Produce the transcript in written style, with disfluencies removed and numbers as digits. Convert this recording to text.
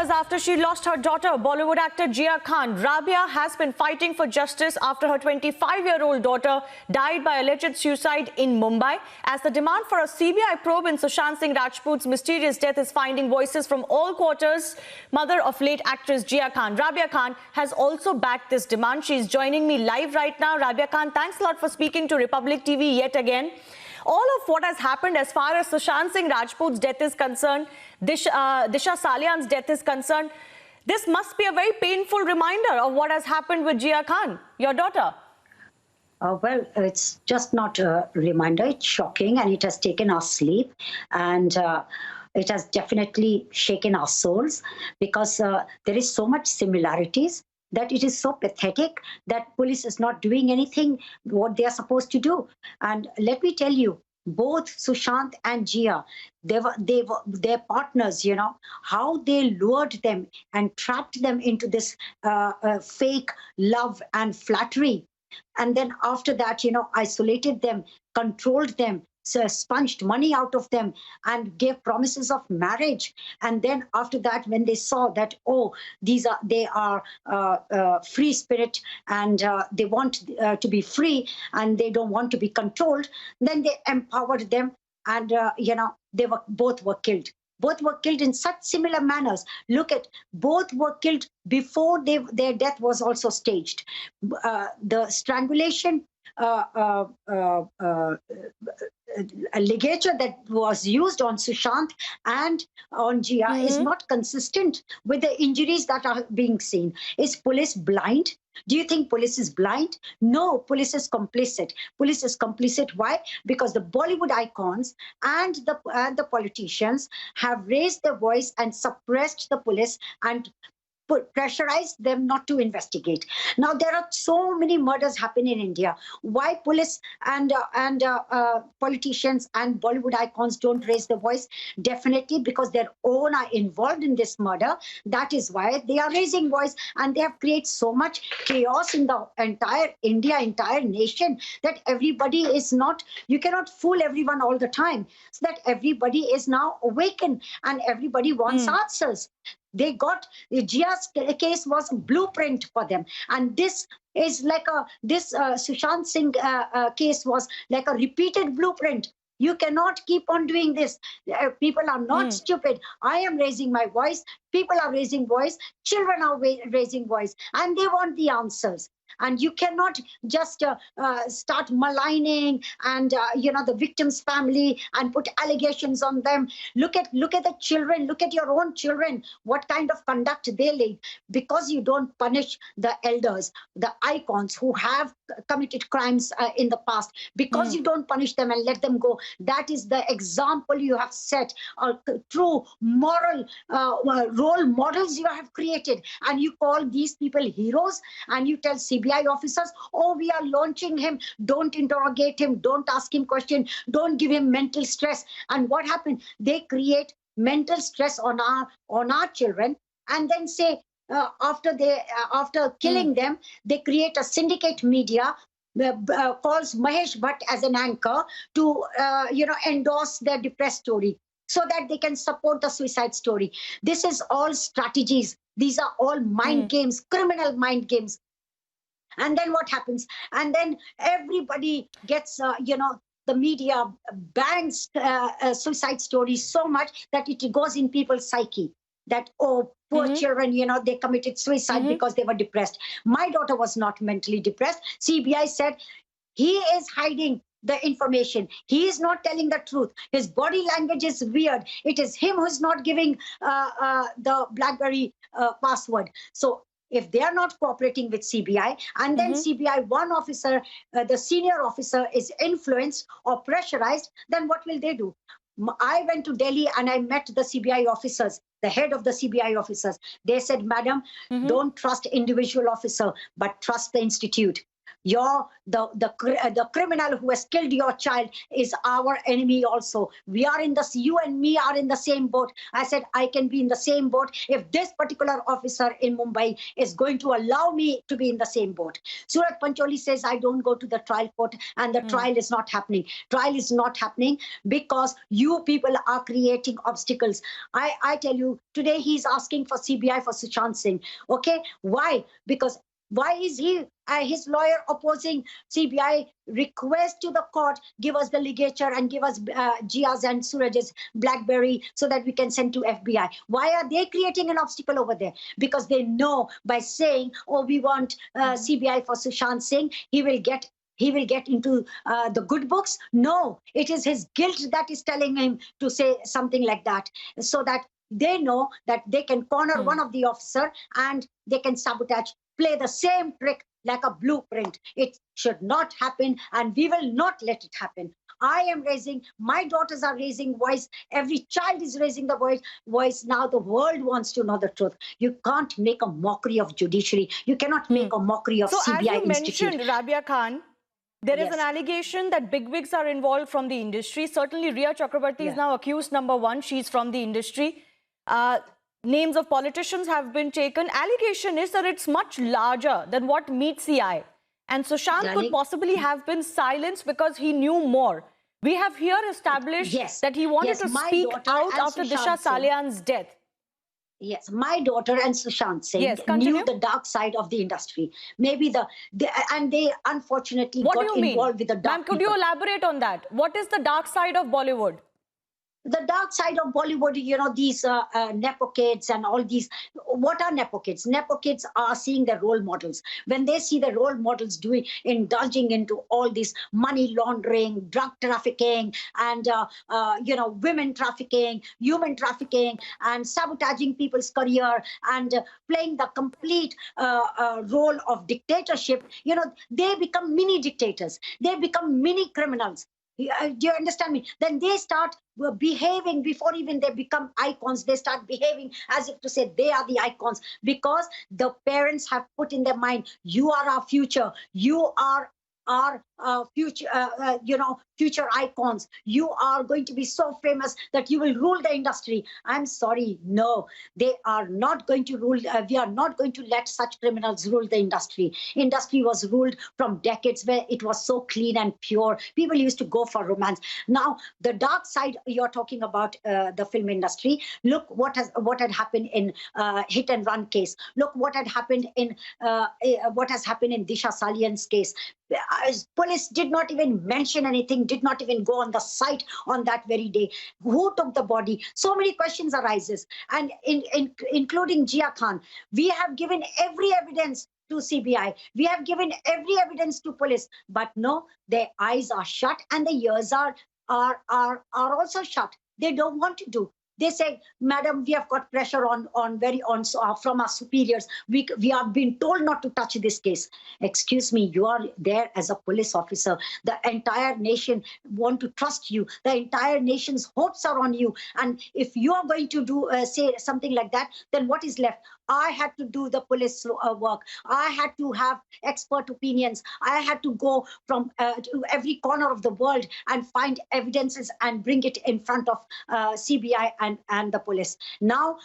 years after she lost her daughter, Bollywood actor Jia Khan, Rabia has been fighting for justice after her 25-year-old daughter died by alleged suicide in Mumbai. As the demand for a CBI probe in Sushant Singh Rajput's mysterious death is finding voices from all quarters, mother of late actress Jia Khan, Rabia Khan, has also backed this demand. She's joining me live right now. Rabia Khan, thanks a lot for speaking to Republic TV yet again. All of what has happened as far as Sushant Singh Rajput's death is concerned, Disha Salian's death is concerned, this must be a very painful reminder of what has happened with Jia Khan, your daughter. Well, it's just not a reminder. It's shocking, and it has taken our sleep, and it has definitely shaken our souls, because there is so much similarities that it is so pathetic that police is not doing anything what they are supposed to do. And let me tell you, both Sushant and Jia, their partners, you know, how they lured them and trapped them into this fake love and flattery. And then after that, you know, isolated them, controlled them, so sponged money out of them and gave promises of marriage. And then after that, when they saw that, oh, they are free spirit, and they want to be free, and they don't want to be controlled, then they empowered them, and you know, both were killed. Both were killed in such similar manners. Look at, both were killed before their death was also staged. The strangulation ligature that was used on Sushant and on Jia is not consistent with the injuries that are being seen. Is police blind? Do you think police is blind? No, police is complicit. Police is complicit. Why? Because the Bollywood icons and the politicians have raised their voice and suppressed the police and pressurized them not to investigate. Now, there are so many murders happen in India. Why police and politicians and Bollywood icons don't raise their voice? Definitely because their own are involved in this murder. That is why they are raising voice, and they have created so much chaos in the entire India, entire nation, that everybody is not, you cannot fool everyone all the time. So that everybody is now awakened and everybody wants answers. They got, Jia's case was a blueprint for them. And this is like Sushant Singh case was like a repeated blueprint. You cannot keep on doing this. People are not stupid. I am raising my voice. People are raising voice. Children are raising voice. And they want the answers. And you cannot just start maligning and you know, the victim's family and put allegations on them. Look at the children. Look at your own children. What kind of conduct they lead, because you don't punish the elders, the icons who have committed crimes in the past. Because you don't punish them and let them go. That is the example you have set. True moral role models you have created, and you call these people heroes, and you tell CBI officers, oh, we are launching him, don't interrogate him, don't ask him questions, don't give him mental stress. And what happened? They create mental stress on our children, and then say after killing them, they create a syndicate media, calls Mahesh Bhatt as an anchor to you know, endorse their depressed story, so that they can support the suicide story. This is all strategies. These are all mind games, criminal mind games. And then what happens? And then everybody gets, you know, the media bangs suicide stories so much that it goes in people's psyche. That, oh, poor children, you know, they committed suicide because they were depressed. My daughter was not mentally depressed. CBI said he is hiding the information. He is not telling the truth. His body language is weird. It is him who's not giving the BlackBerry password. So if they are not cooperating with CBI, and then CBI, one officer, the senior officer is influenced or pressurized, then what will they do? I went to Delhi and I met the CBI officers, the head of the CBI officers. They said, madam, don't trust individual officer, but trust the institute. The criminal who has killed your child is our enemy also. We are in this, you and me are in the same boat. I said, I can be in the same boat if this particular officer in Mumbai is going to allow me to be in the same boat. Surat Pancholi says, I don't go to the trial court, and the trial is not happening. Trial is not happening because you people are creating obstacles. I tell you, today he's asking for CBI for Sushant Singh. Okay, why? Because why is his lawyer opposing CBI request to the court, give us the ligature and give us Jia's and Suraj's BlackBerry so that we can send to FBI? Why are they creating an obstacle over there? Because they know by saying, oh, we want CBI for Sushant Singh, he will get into the good books. No, it is his guilt that is telling him to say something like that, so that they know that they can corner one of the officer and they can sabotage, play the same trick like a blueprint. It should not happen, and we will not let it happen. I am raising, my daughters are raising voice, every child is raising the voice. Now the world wants to know the truth. You can't make a mockery of judiciary. You cannot make a mockery of CBI as you Institute. mentioned, Rabia Khan, there is an allegation that bigwigs are involved from the industry. Certainly, Rhea Chakrabarti is now accused number one. She's from the industry. Names of politicians have been taken. Allegation is that it's much larger than what meets the eye. And Sushant could possibly have been silenced because he knew more. We have here established that he wanted to speak out after Disha Salian's death. Yes, my daughter and Sushant Singh knew the dark side of the industry. Maybe and they unfortunately got involved with the dark. Ma'am, could you elaborate on that? What is the dark side of Bollywood? The dark side of Bollywood, you know, these Nepo kids and all these. What are Nepo kids? Nepo kids are seeing their role models. When they see the role models indulging into all this money laundering, drug trafficking, and, women trafficking, human trafficking, and sabotaging people's career, and playing the complete role of dictatorship, you know, they become mini dictators. They become mini criminals. Do you understand me? Then they start behaving before even they become icons. They start behaving as if to say they are the icons, because the parents have put in their mind, you are our future. You are our future, future icons. You are going to be so famous that you will rule the industry. I'm sorry, no, they are not going to rule. We are not going to let such criminals rule the industry. Industry was ruled from decades where it was so clean and pure. People used to go for romance. Now, the dark side, you're talking about the film industry. Look what had happened in Hit and Run case. Look what had happened in what has happened in Disha Salian's case. Police did not even mention anything, did not even go on the site on that very day. Who took the body? So many questions arises, and including Jia Khan. We have given every evidence to CBI. We have given every evidence to police, but no, their eyes are shut and the ears are also shut. They don't want to do. They say, madam, we have got pressure from our superiors. We are being told not to touch this case. Excuse me, you are there as a police officer. The entire nation want to trust you. The entire nation's hopes are on you. And if you are going to say something like that, then what is left? I had to do the police work. I had to have expert opinions. I had to go to every corner of the world and find evidences and bring it in front of CBI and the police. Now,